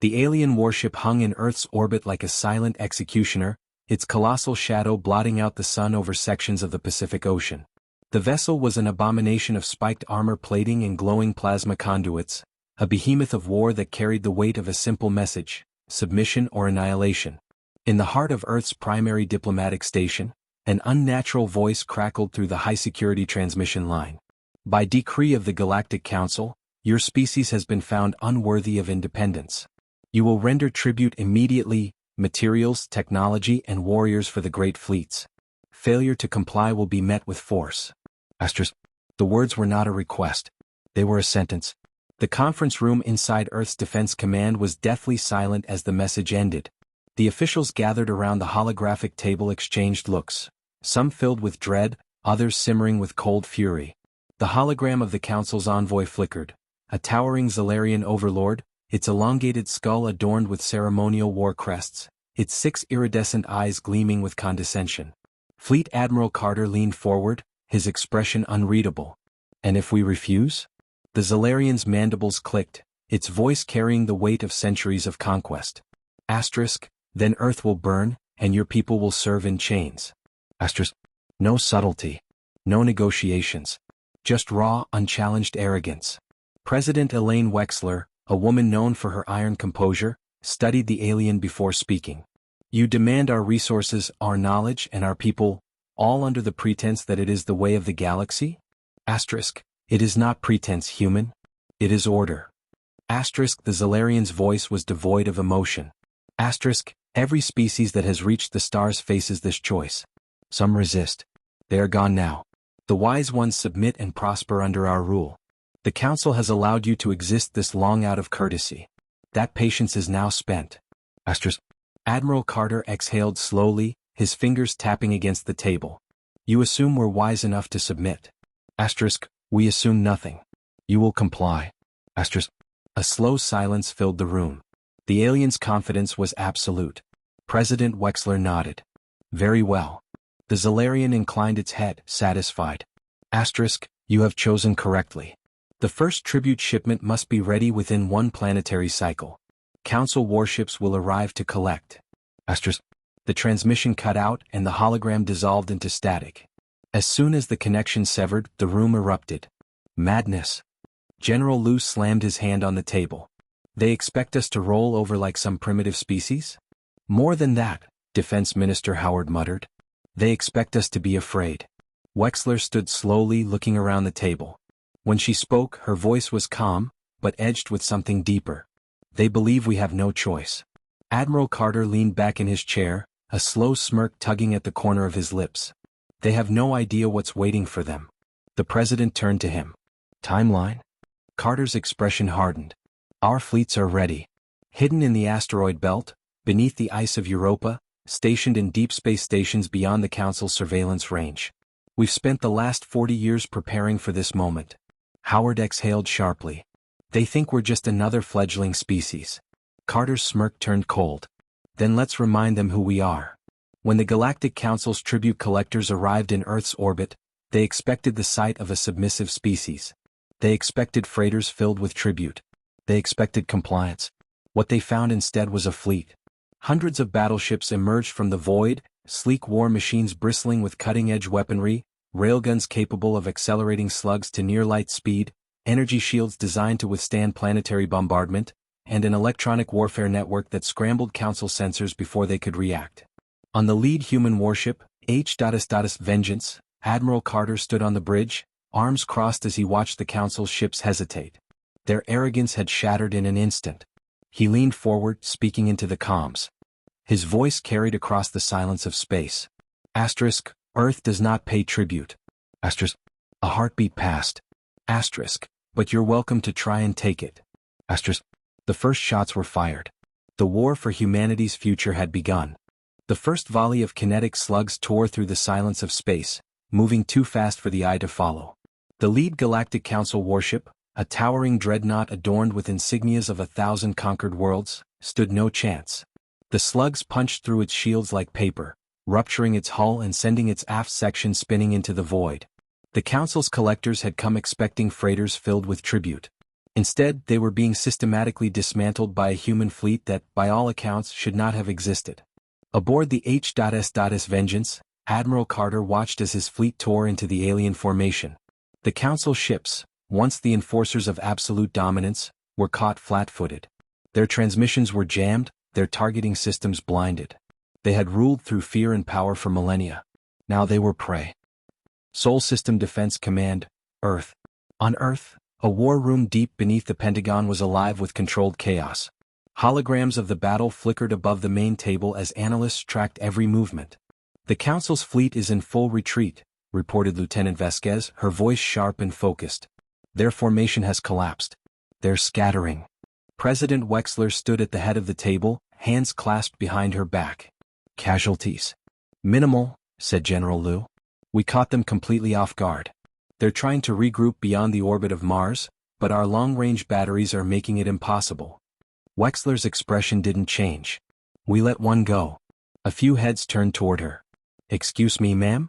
The alien warship hung in Earth's orbit like a silent executioner, its colossal shadow blotting out the sun over sections of the Pacific Ocean. The vessel was an abomination of spiked armor plating and glowing plasma conduits, a behemoth of war that carried the weight of a simple message: submission or annihilation. In the heart of Earth's primary diplomatic station, an unnatural voice crackled through the high-security transmission line. By decree of the Galactic Council, your species has been found unworthy of independence. You will render tribute immediately: materials, technology, and warriors for the great fleets. Failure to comply will be met with force. The words were not a request. They were a sentence. The conference room inside Earth's Defense Command was deathly silent as the message ended. The officials gathered around the holographic table exchanged looks, some filled with dread, others simmering with cold fury. The hologram of the Council's envoy flickered, a towering Zalarian overlord, its elongated skull adorned with ceremonial war crests, its 6 iridescent eyes gleaming with condescension. Fleet Admiral Carter leaned forward, his expression unreadable. And if we refuse? The Zalarian's mandibles clicked, its voice carrying the weight of centuries of conquest. Then Earth will burn, and your people will serve in chains. No subtlety. No negotiations. Just raw, unchallenged arrogance. President Elaine Wexler, a woman known for her iron composure, studied the alien before speaking. You demand our resources, our knowledge, and our people, all under the pretense that it is the way of the galaxy? It is not pretense, human. It is order. The Zalarian's voice was devoid of emotion. Every species that has reached the stars faces this choice. Some resist. They are gone now. The wise ones submit and prosper under our rule. The Council has allowed you to exist this long out of courtesy. That patience is now spent. Admiral Carter exhaled slowly, his fingers tapping against the table. You assume we're wise enough to submit. We assume nothing. You will comply. A slow silence filled the room. The alien's confidence was absolute. President Wexler nodded. Very well. The Zalarian inclined its head, satisfied. You have chosen correctly. The first tribute shipment must be ready within 1 planetary cycle. Council warships will arrive to collect. The transmission cut out and the hologram dissolved into static. As soon as the connection severed, the room erupted. Madness. General Liu slammed his hand on the table. They expect us to roll over like some primitive species? More than that, Defense Minister Howard muttered. They expect us to be afraid. Wexler stood slowly looking around the table. When she spoke, her voice was calm, but edged with something deeper. They believe we have no choice. Admiral Carter leaned back in his chair, a slow smirk tugging at the corner of his lips. They have no idea what's waiting for them. The president turned to him. Timeline? Carter's expression hardened. Our fleets are ready. Hidden in the asteroid belt, beneath the ice of Europa, stationed in deep space stations beyond the Council's surveillance range. We've spent the last 40 years preparing for this moment. Howard exhaled sharply. They think we're just another fledgling species. Carter's smirk turned cold. Then let's remind them who we are. When the Galactic Council's tribute collectors arrived in Earth's orbit, they expected the sight of a submissive species. They expected freighters filled with tribute. They expected compliance. What they found instead was a fleet. Hundreds of battleships emerged from the void, sleek war machines bristling with cutting-edge weaponry, railguns capable of accelerating slugs to near-light speed, energy shields designed to withstand planetary bombardment, and an electronic warfare network that scrambled Council sensors before they could react. On the lead human warship, Vengeance, Admiral Carter stood on the bridge, arms crossed as he watched the Council's ships hesitate. Their arrogance had shattered in an instant. He leaned forward, speaking into the comms. His voice carried across the silence of space. Earth does not pay tribute. A heartbeat passed. But you're welcome to try and take it. The first shots were fired. The war for humanity's future had begun. The first volley of kinetic slugs tore through the silence of space, moving too fast for the eye to follow. The lead Galactic Council warship, a towering dreadnought adorned with insignias of 1,000 conquered worlds, stood no chance. The slugs punched through its shields like paper, rupturing its hull and sending its aft section spinning into the void. The Council's collectors had come expecting freighters filled with tribute. Instead, they were being systematically dismantled by a human fleet that, by all accounts, should not have existed. Aboard the H.S. Vengeance, Admiral Carter watched as his fleet tore into the alien formation. The Council ships, once the enforcers of absolute dominance, were caught flat-footed. Their transmissions were jammed, their targeting systems blinded. They had ruled through fear and power for millennia. Now they were prey. Sol System Defense Command, Earth. On Earth, a war room deep beneath the Pentagon was alive with controlled chaos. Holograms of the battle flickered above the main table as analysts tracked every movement. "The Council's fleet is in full retreat," reported Lieutenant Vasquez, her voice sharp and focused. "Their formation has collapsed. They're scattering." President Wexler stood at the head of the table, hands clasped behind her back. "Casualties?" "Minimal," said General Liu. "We caught them completely off guard. They're trying to regroup beyond the orbit of Mars, but our long-range batteries are making it impossible." Wexler's expression didn't change. "We let one go." A few heads turned toward her. "Excuse me, ma'am?"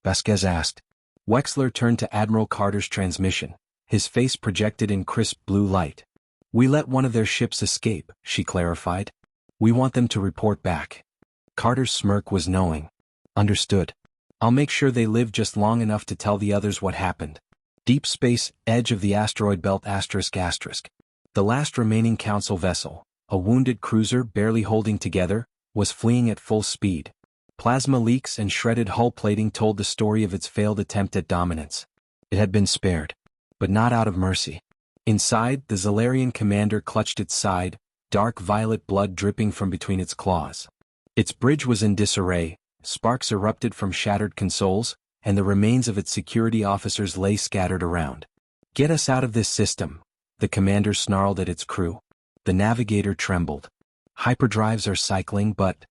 Vasquez asked. Wexler turned to Admiral Carter's transmission, his face projected in crisp blue light. "We let one of their ships escape," she clarified. "We want them to report back." Carter's smirk was knowing. "Understood. I'll make sure they live just long enough to tell the others what happened." Deep space, edge of the asteroid belt ***. The last remaining Council vessel, a wounded cruiser barely holding together, was fleeing at full speed. Plasma leaks and shredded hull plating told the story of its failed attempt at dominance. It had been spared, but not out of mercy. Inside, the Zalarian commander clutched its side, dark violet blood dripping from between its claws. Its bridge was in disarray, sparks erupted from shattered consoles, and the remains of its security officers lay scattered around. "Get us out of this system," the commander snarled at its crew. The navigator trembled. "Hyperdrives are cycling, but—"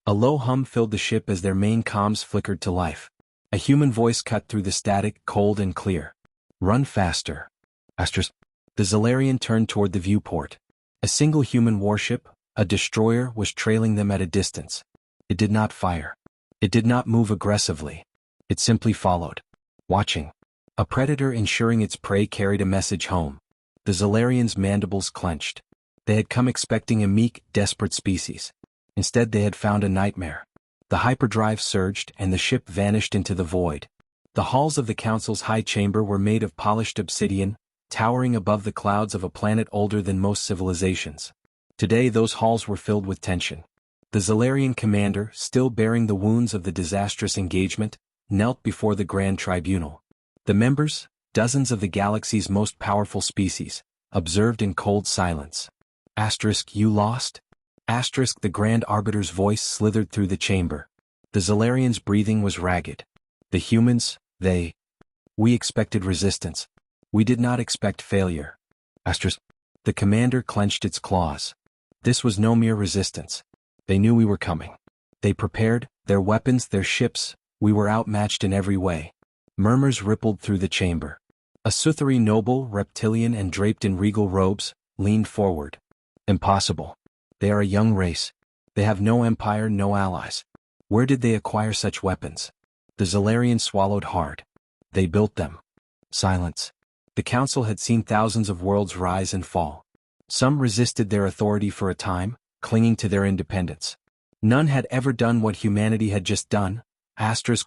A low hum filled the ship as their main comms flickered to life. A human voice cut through the static, cold and clear. "Run faster." The Zalarian turned toward the viewport. A single human warship, a destroyer, was trailing them at a distance. It did not fire. It did not move aggressively. It simply followed. Watching. A predator ensuring its prey carried a message home. The Zalarian's mandibles clenched. They had come expecting a meek, desperate species. Instead they had found a nightmare. The hyperdrive surged and the ship vanished into the void. The halls of the Council's high chamber were made of polished obsidian, towering above the clouds of a planet older than most civilizations. Today those halls were filled with tension. The Zalarian commander, still bearing the wounds of the disastrous engagement, knelt before the Grand Tribunal. The members, dozens of the galaxy's most powerful species, observed in cold silence. "You lost?" The Grand Arbiter's voice slithered through the chamber. The Zalarian's breathing was ragged. "The humans, we expected resistance. We did not expect failure." The commander clenched its claws. "This was no mere resistance. They knew we were coming. They prepared, their weapons, their ships. We were outmatched in every way." Murmurs rippled through the chamber. A Suthari noble, reptilian and draped in regal robes, leaned forward. "Impossible. They are a young race. They have no empire, no allies. Where did they acquire such weapons?" The Zalarian swallowed hard. "They built them." Silence. The Council had seen thousands of worlds rise and fall. Some resisted their authority for a time, clinging to their independence. None had ever done what humanity had just done.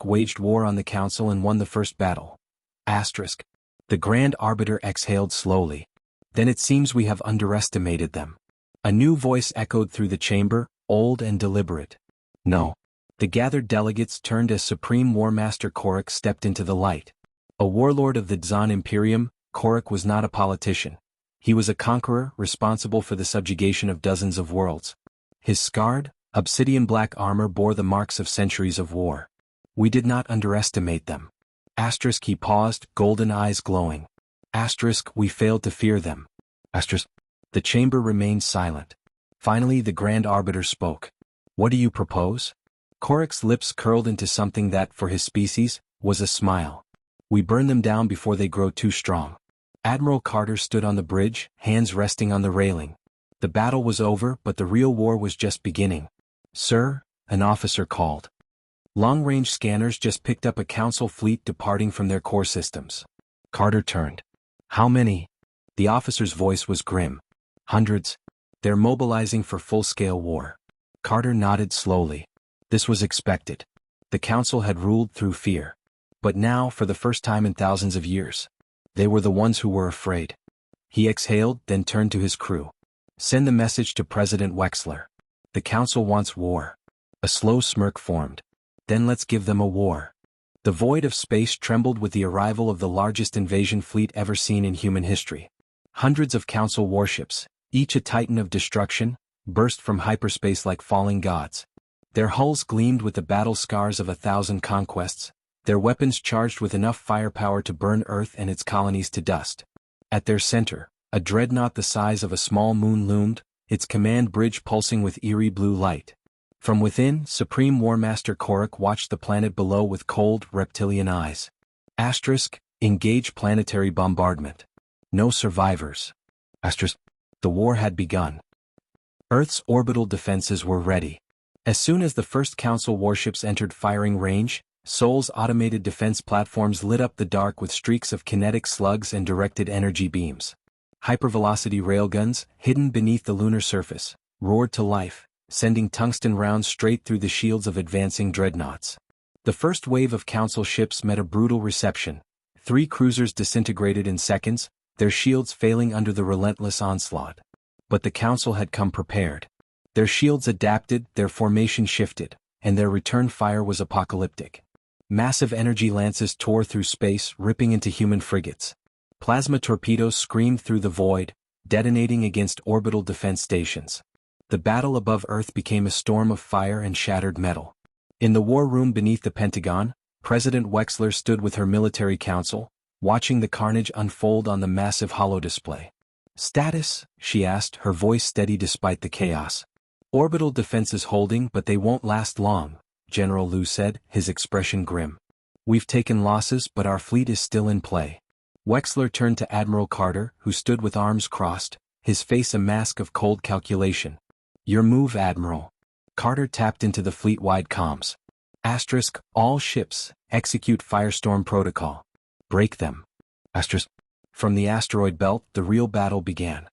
Waged war on the Council and won the first battle. The Grand Arbiter exhaled slowly. "Then it seems we have underestimated them." A new voice echoed through the chamber, old and deliberate. "No." The gathered delegates turned as Supreme War Master Korik stepped into the light. A warlord of the Dzan Imperium, Korik was not a politician. He was a conqueror responsible for the subjugation of dozens of worlds. His scarred, obsidian-black armor bore the marks of centuries of war. "We did not underestimate them." He paused, golden eyes glowing. "We failed to fear them." The chamber remained silent. Finally the Grand Arbiter spoke. "What do you propose?" Korik's lips curled into something that, for his species, was a smile. "We burn them down before they grow too strong." Admiral Carter stood on the bridge, hands resting on the railing. The battle was over, but the real war was just beginning. "Sir," an officer called. Long-range scanners just picked up a Council fleet departing from their core systems. Carter turned. "How many?" The officer's voice was grim. Hundreds. They're mobilizing for full-scale war. Carter nodded slowly. This was expected. The council had ruled through fear. But now, for the first time in thousands of years, they were the ones who were afraid. He exhaled, then turned to his crew. Send the message to President Wexler. The council wants war. A slow smirk formed. Then let's give them a war. The void of space trembled with the arrival of the largest invasion fleet ever seen in human history. Hundreds of council warships, each a titan of destruction, burst from hyperspace like falling gods. Their hulls gleamed with the battle scars of 1,000 conquests, their weapons charged with enough firepower to burn Earth and its colonies to dust. At their center, a dreadnought the size of a small moon loomed, its command bridge pulsing with eerie blue light. From within, Supreme War Master Korak watched the planet below with cold, reptilian eyes. Engage planetary bombardment. No survivors. The war had begun. Earth's orbital defenses were ready. As soon as the first Council warships entered firing range, Sol's automated defense platforms lit up the dark with streaks of kinetic slugs and directed energy beams. Hypervelocity railguns, hidden beneath the lunar surface, roared to life, sending tungsten rounds straight through the shields of advancing dreadnoughts. The first wave of Council ships met a brutal reception. 3 cruisers disintegrated in seconds, their shields failing under the relentless onslaught. But the Council had come prepared. Their shields adapted, their formation shifted, and their return fire was apocalyptic. Massive energy lances tore through space, ripping into human frigates. Plasma torpedoes screamed through the void, detonating against orbital defense stations. The battle above Earth became a storm of fire and shattered metal. In the war room beneath the Pentagon, President Wexler stood with her military council, watching the carnage unfold on the massive holodisplay. "Status?" she asked, her voice steady despite the chaos. "Orbital defenses holding, but they won't last long," General Liu said, his expression grim. "We've taken losses, but our fleet is still in play." Wexler turned to Admiral Carter, who stood with arms crossed, his face a mask of cold calculation. "Your move, Admiral." Carter tapped into the fleet-wide comms. "All ships, execute Firestorm Protocol. Break them." From the asteroid belt, the real battle began.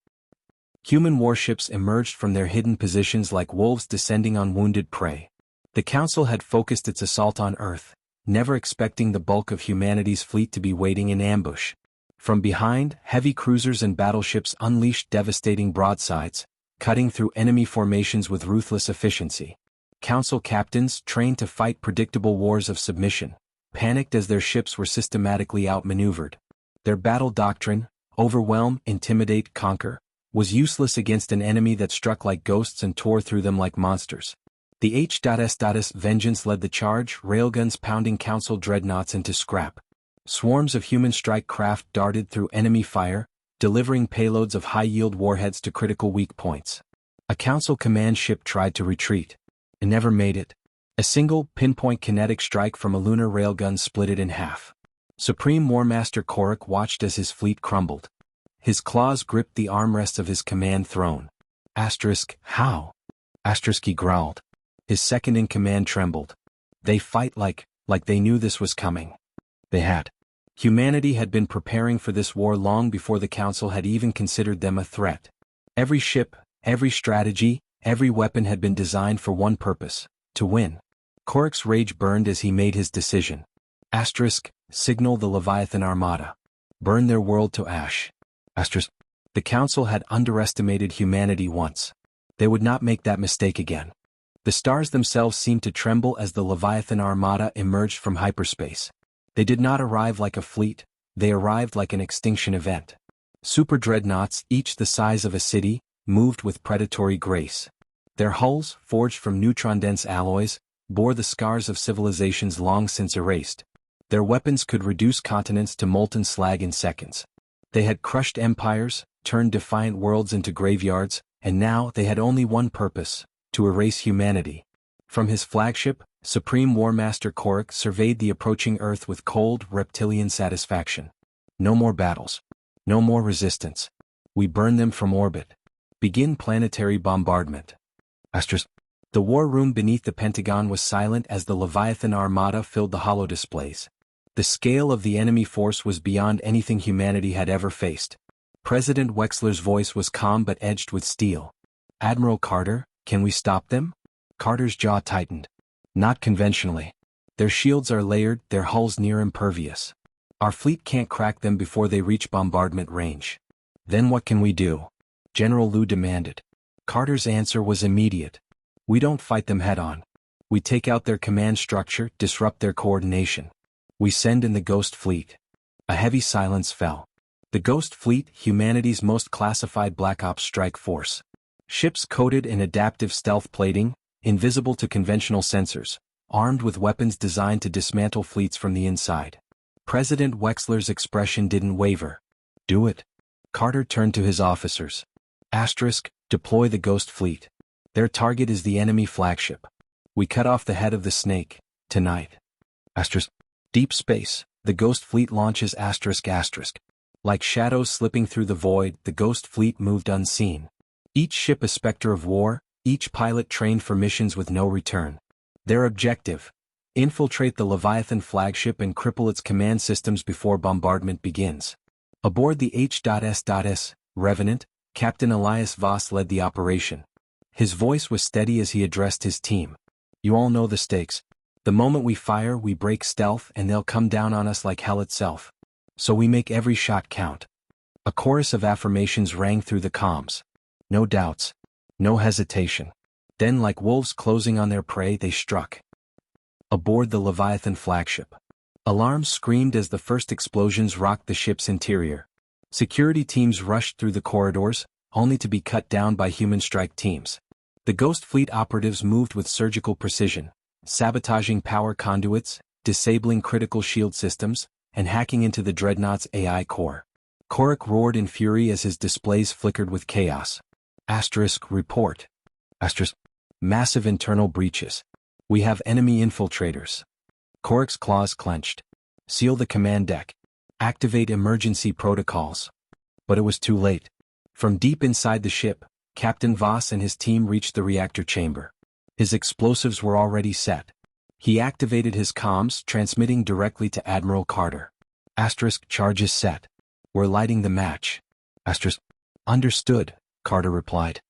Human warships emerged from their hidden positions like wolves descending on wounded prey. The Council had focused its assault on Earth, never expecting the bulk of humanity's fleet to be waiting in ambush. From behind, heavy cruisers and battleships unleashed devastating broadsides, cutting through enemy formations with ruthless efficiency. Council captains, trained to fight predictable wars of submission, panicked as their ships were systematically outmaneuvered. Their battle doctrine, overwhelm, intimidate, conquer, was useless against an enemy that struck like ghosts and tore through them like monsters. The H.S. Vengeance led the charge, railguns pounding Council dreadnoughts into scrap. Swarms of human strike craft darted through enemy fire, delivering payloads of high-yield warheads to critical weak points. A Council command ship tried to retreat. It never made it. A single, pinpoint kinetic strike from a lunar railgun split it in half. Supreme War Master Korak watched as his fleet crumbled. His claws gripped the armrests of his command throne. How? He growled. His second-in-command trembled. They fight like they knew this was coming. They had. Humanity had been preparing for this war long before the Council had even considered them a threat. Every ship, every strategy, every weapon had been designed for one purpose: to win. Korak's rage burned as he made his decision. Signal the Leviathan Armada. Burn their world to ash. The Council had underestimated humanity once. They would not make that mistake again. The stars themselves seemed to tremble as the Leviathan Armada emerged from hyperspace. They did not arrive like a fleet, they arrived like an extinction event. Super dreadnoughts, each the size of a city, moved with predatory grace. Their hulls, forged from neutron-dense alloys, bore the scars of civilizations long since erased. Their weapons could reduce continents to molten slag in seconds. They had crushed empires, turned defiant worlds into graveyards, and now they had only one purpose: to erase humanity. From his flagship, Supreme War Master Korak surveyed the approaching Earth with cold, reptilian satisfaction. No more battles. No more resistance. We burn them from orbit. Begin planetary bombardment. The war room beneath the Pentagon was silent as the Leviathan Armada filled the holodisplays. The scale of the enemy force was beyond anything humanity had ever faced. President Wexler's voice was calm but edged with steel. Admiral Carter, can we stop them? Carter's jaw tightened. Not conventionally. Their shields are layered, their hulls near impervious. Our fleet can't crack them before they reach bombardment range. Then what can we do? General Liu demanded. Carter's answer was immediate. We don't fight them head-on. We take out their command structure, disrupt their coordination. We send in the Ghost Fleet. A heavy silence fell. The Ghost Fleet, humanity's most classified Black Ops strike force. Ships coated in adaptive stealth plating, invisible to conventional sensors, armed with weapons designed to dismantle fleets from the inside. President Wexler's expression didn't waver. Do it. Carter turned to his officers. Deploy the Ghost Fleet. Their target is the enemy flagship. We cut off the head of the snake, tonight. Deep space, the Ghost Fleet launches ***. Like shadows slipping through the void, the Ghost Fleet moved unseen. Each ship a specter of war, each pilot trained for missions with no return. Their objective: infiltrate the Leviathan flagship and cripple its command systems before bombardment begins. Aboard the H.S. Revenant, Captain Elias Voss led the operation. His voice was steady as he addressed his team. You all know the stakes. The moment we fire, we break stealth and they'll come down on us like hell itself. So we make every shot count. A chorus of affirmations rang through the comms. No doubts. No hesitation. Then, like wolves closing on their prey, they struck. Aboard the Leviathan flagship. Alarms screamed as the first explosions rocked the ship's interior. Security teams rushed through the corridors, only to be cut down by human strike teams. The Ghost Fleet operatives moved with surgical precision, sabotaging power conduits, disabling critical shield systems, and hacking into the Dreadnought's AI core. Korik roared in fury as his displays flickered with chaos. Report. Massive internal breaches. We have enemy infiltrators. Korik's claws clenched. Seal the command deck. Activate emergency protocols. But it was too late. From deep inside the ship, Captain Voss and his team reached the reactor chamber. His explosives were already set. He activated his comms, transmitting directly to Admiral Carter. Charges set. We're lighting the match. Understood, Carter replied.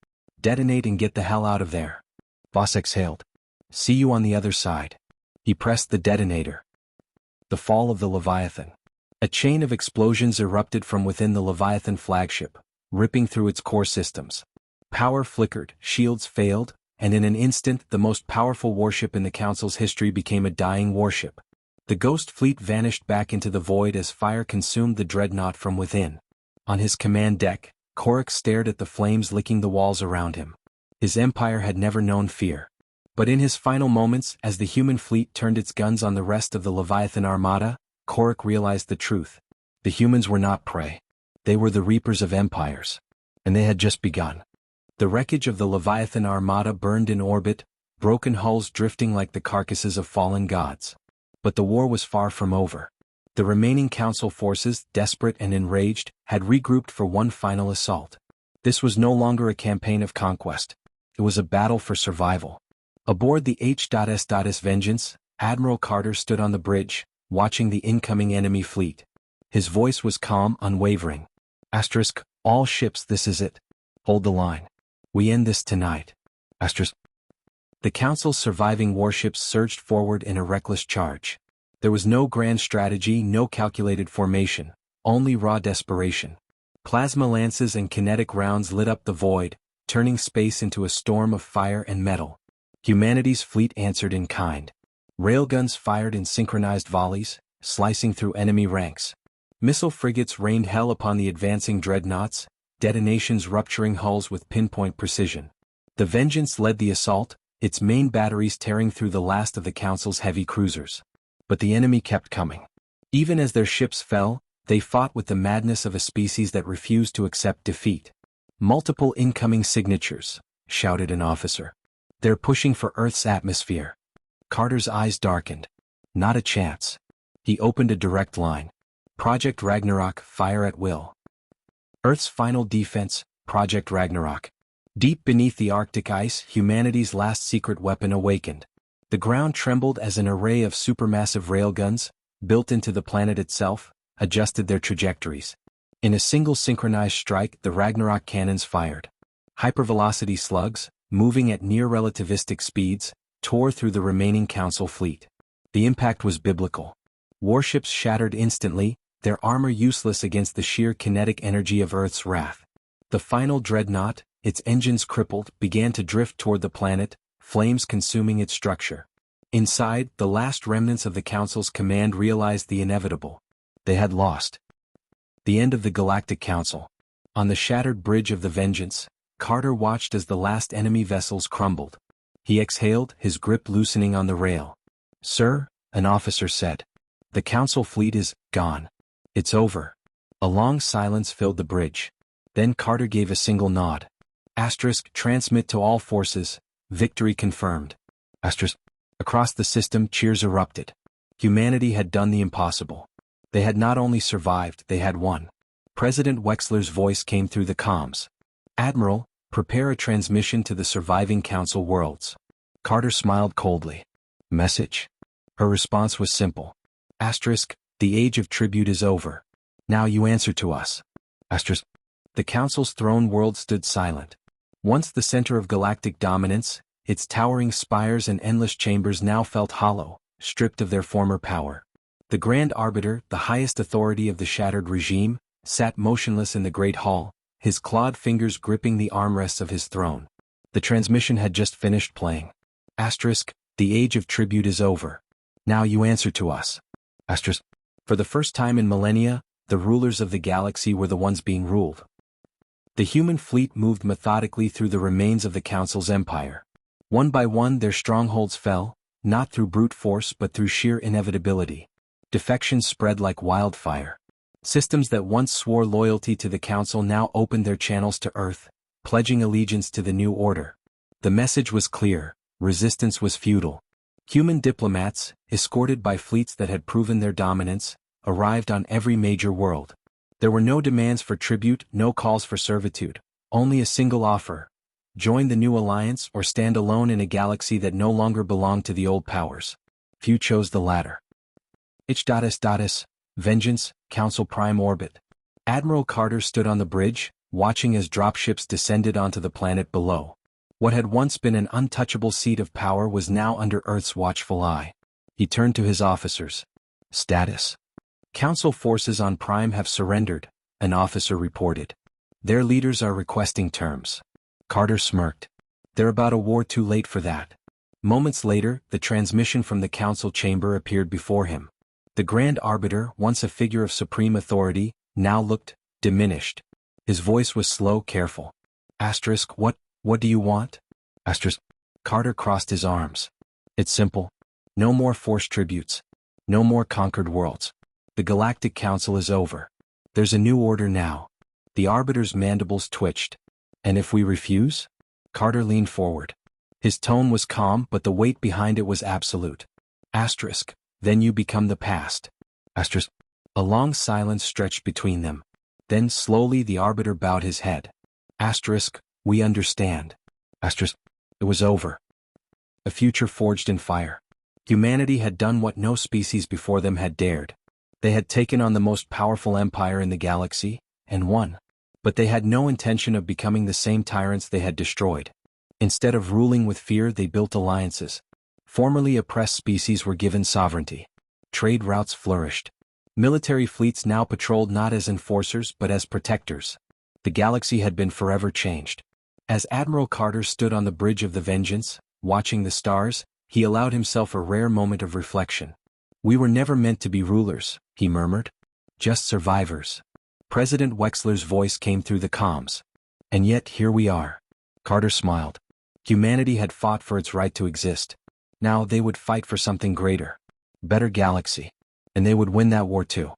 Detonate and get the hell out of there. Voss exhaled. See you on the other side. He pressed the detonator. The fall of the Leviathan. A chain of explosions erupted from within the Leviathan flagship, ripping through its core systems. Power flickered, shields failed, and in an instant the most powerful warship in the Council's history became a dying warship. The Ghost Fleet vanished back into the void as fire consumed the Dreadnought from within. On his command deck, Korik stared at the flames licking the walls around him. His empire had never known fear. But in his final moments, as the human fleet turned its guns on the rest of the Leviathan armada, Korik realized the truth. The humans were not prey. They were the reapers of empires. And they had just begun. The wreckage of the Leviathan armada burned in orbit, broken hulls drifting like the carcasses of fallen gods. But the war was far from over. The remaining Council forces, desperate and enraged, had regrouped for one final assault. This was no longer a campaign of conquest. It was a battle for survival. Aboard the H.S. Vengeance, Admiral Carter stood on the bridge, watching the incoming enemy fleet. His voice was calm, unwavering. All ships, this is it. Hold the line. We end this tonight. The Council's surviving warships surged forward in a reckless charge. There was no grand strategy, no calculated formation, only raw desperation. Plasma lances and kinetic rounds lit up the void, turning space into a storm of fire and metal. Humanity's fleet answered in kind. Railguns fired in synchronized volleys, slicing through enemy ranks. Missile frigates rained hell upon the advancing dreadnoughts, detonations rupturing hulls with pinpoint precision. The Vengeance led the assault, its main batteries tearing through the last of the Council's heavy cruisers. But the enemy kept coming. Even as their ships fell, they fought with the madness of a species that refused to accept defeat. Multiple incoming signatures, shouted an officer. They're pushing for Earth's atmosphere. Carter's eyes darkened. Not a chance. He opened a direct line. Project Ragnarok, fire at will. Earth's final defense, Project Ragnarok. Deep beneath the Arctic ice, humanity's last secret weapon awakened. The ground trembled as an array of supermassive railguns, built into the planet itself, adjusted their trajectories. In a single synchronized strike, the Ragnarok cannons fired. Hypervelocity slugs, moving at near-relativistic speeds, tore through the remaining Council fleet. The impact was biblical. Warships shattered instantly, their armor useless against the sheer kinetic energy of Earth's wrath. The final dreadnought, its engines crippled, began to drift toward the planet, flames consuming its structure. Inside, the last remnants of the Council's command realized the inevitable. They had lost. The end of the Galactic Council. On the shattered bridge of the Vengeance, Carter watched as the last enemy vessels crumbled. He exhaled, his grip loosening on the rail. "Sir," an officer said. "The Council fleet is gone. It's over." A long silence filled the bridge. Then Carter gave a single nod. Transmit to all forces, victory confirmed. Across the system, cheers erupted. Humanity had done the impossible. They had not only survived, they had won. President Wexler's voice came through the comms. "Admiral, prepare a transmission to the surviving Council worlds." Carter smiled coldly. "Message?" Her response was simple. The age of tribute is over. Now you answer to us." The Council's throne world stood silent. Once the center of galactic dominance, its towering spires and endless chambers now felt hollow, stripped of their former power. The Grand Arbiter, the highest authority of the shattered regime, sat motionless in the Great Hall, his clawed fingers gripping the armrests of his throne. The transmission had just finished playing. The age of tribute is over. Now you answer to us." For the first time in millennia, the rulers of the galaxy were the ones being ruled. The human fleet moved methodically through the remains of the Council's empire. One by one their strongholds fell, not through brute force but through sheer inevitability. Defections spread like wildfire. Systems that once swore loyalty to the Council now opened their channels to Earth, pledging allegiance to the new order. The message was clear: resistance was futile. Human diplomats, escorted by fleets that had proven their dominance, arrived on every major world. There were no demands for tribute, no calls for servitude, only a single offer: join the new alliance or stand alone in a galaxy that no longer belonged to the old powers. Few chose the latter. Vengeance, Council Prime Orbit. Admiral Carter stood on the bridge, watching as dropships descended onto the planet below. What had once been an untouchable seat of power was now under Earth's watchful eye. He turned to his officers. "Status." "Council forces on Prime have surrendered," an officer reported. "Their leaders are requesting terms." Carter smirked. "They're about a war too late for that." Moments later, the transmission from the Council chamber appeared before him. The Grand Arbiter, once a figure of supreme authority, now looked diminished. His voice was slow, careful. What do you want?" Carter crossed his arms. "It's simple. No more forced tributes. No more conquered worlds. The Galactic Council is over. There's a new order now." The Arbiter's mandibles twitched. "And if we refuse?" Carter leaned forward. His tone was calm, but the weight behind it was absolute. Then you become the past." A long silence stretched between them. Then slowly the Arbiter bowed his head. "We understand." It was over. A future forged in fire. Humanity had done what no species before them had dared. They had taken on the most powerful empire in the galaxy, and won. But they had no intention of becoming the same tyrants they had destroyed. Instead of ruling with fear, they built alliances. Formerly oppressed species were given sovereignty. Trade routes flourished. Military fleets now patrolled not as enforcers but as protectors. The galaxy had been forever changed. As Admiral Carter stood on the bridge of the Vengeance, watching the stars, he allowed himself a rare moment of reflection. "We were never meant to be rulers," he murmured. "Just survivors." President Wexler's voice came through the comms. "And yet here we are." Carter smiled. Humanity had fought for its right to exist. Now they would fight for something greater. Better galaxy. And they would win that war too.